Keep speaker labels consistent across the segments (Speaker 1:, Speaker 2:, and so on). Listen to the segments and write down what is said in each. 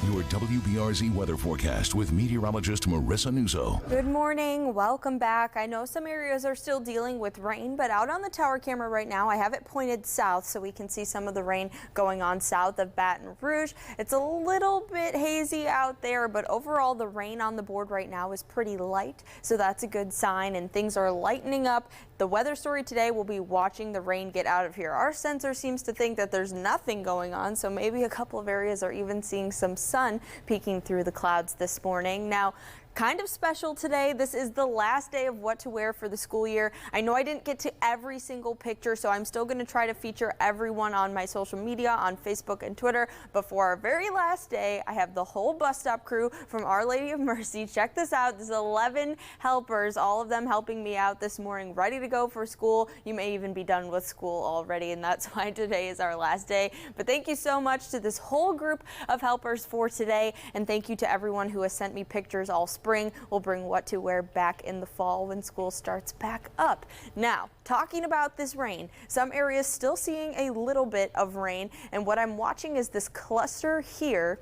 Speaker 1: Your WBRZ weather forecast with meteorologist Marissa Nuzzo.
Speaker 2: Good morning. Welcome back. I know some areas are still dealing with rain, but out on the tower camera right now, I have it pointed south so we can see some of the rain going on south of Baton Rouge. It's a little bit hazy out there, but overall the rain on the board right now is pretty light, so that's a good sign, and things are lightening up. The weather story today will be watching the rain get out of here. Our sensor seems to think that there's nothing going on, so maybe a couple of areas are even seeing some sun peeking through the clouds this morning. Now, kind of special today. This is the last day of what to wear for the school year. I know I didn't get to every single picture, so I'm still going to try to feature everyone on my social media on Facebook and Twitter. But for our very last day, I have the whole bus stop crew from Our Lady of Mercy. Check this out. There's 11 helpers, all of them helping me out this morning, ready to go for school. You may even be done with school already, and that's why today is our last day. But thank you so much to this whole group of helpers for today, and thank you to everyone who has sent me pictures all spring. We'll bring what to wear back in the fall when school starts back up. Now, talking about this rain, some areas still seeing a little bit of rain, and what I'm watching is this cluster here.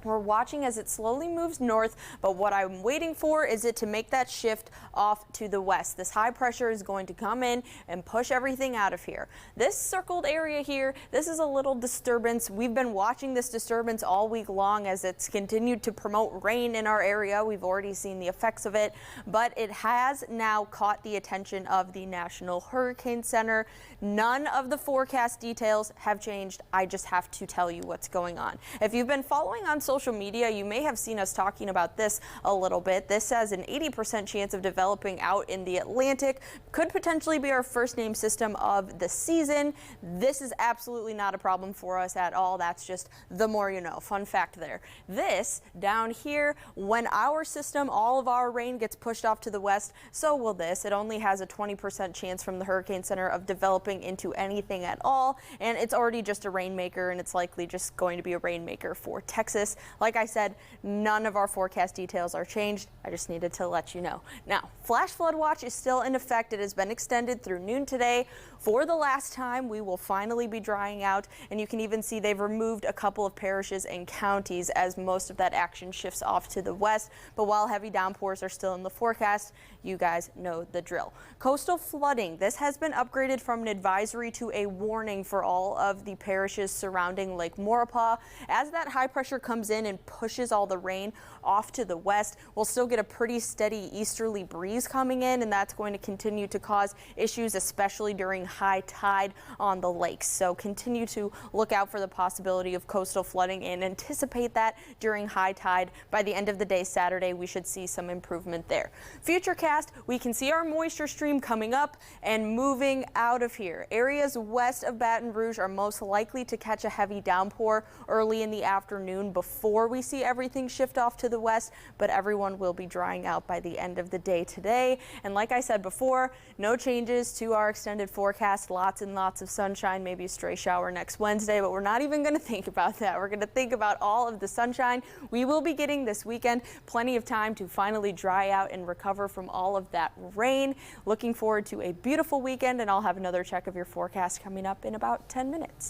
Speaker 2: We're watching as it slowly moves north, but what I'm waiting for is it to make that shift off to the west. This high pressure is going to come in and push everything out of here. This circled area here, this is a little disturbance. We've been watching this disturbance all week long as it's continued to promote rain in our area. We've already seen the effects of it, but it has now caught the attention of the National Hurricane Center. None of the forecast details have changed. I just have to tell you what's going on. If you've been following on social media, you may have seen us talking about this a little bit. This has an 80% chance of developing out in the Atlantic. Could potentially be our first named system of the season. This is absolutely not a problem for us at all. That's just the more you know. Fun fact there. This down here, when our system, all of our rain gets pushed off to the west, so will this. It only has a 20% chance from the Hurricane Center of developing into anything at all, and it's already just a rainmaker, and it's likely just going to be a rainmaker for Texas. Like I said, none of our forecast details are changed. I just needed to let you know. Now, flash flood watch is still in effect. It has been extended through noon today. For the last time, we will finally be drying out, and you can even see they've removed a couple of parishes and counties as most of that action shifts off to the west. But while heavy downpours are still in the forecast, you guys know the drill. Coastal flooding, this has been upgraded from an advisory to a warning for all of the parishes surrounding Lake Maurepas. As that high pressure comes in and pushes all the rain off to the west, we'll still get a pretty steady easterly breeze coming in, and that's going to continue to cause issues, especially during high tide on the lakes. So continue to look out for the possibility of coastal flooding and anticipate that during high tide. By the end of the day Saturday, we should see some improvement there. Futurecast, we can see our moisture stream coming up and moving out of here. Areas west of Baton Rouge are most likely to catch a heavy downpour early in the afternoon before we see everything shift off to the west, but everyone will be drying out by the end of the day today. And like I said before, no changes to our extended forecast. Lots and lots of sunshine, maybe a stray shower next Wednesday, but we're not even going to think about that. We're going to think about all of the sunshine we will be getting this weekend. Plenty of time to finally dry out and recover from all of that rain. Looking forward to a beautiful weekend, and I'll have another check of your forecast coming up in about 10 minutes.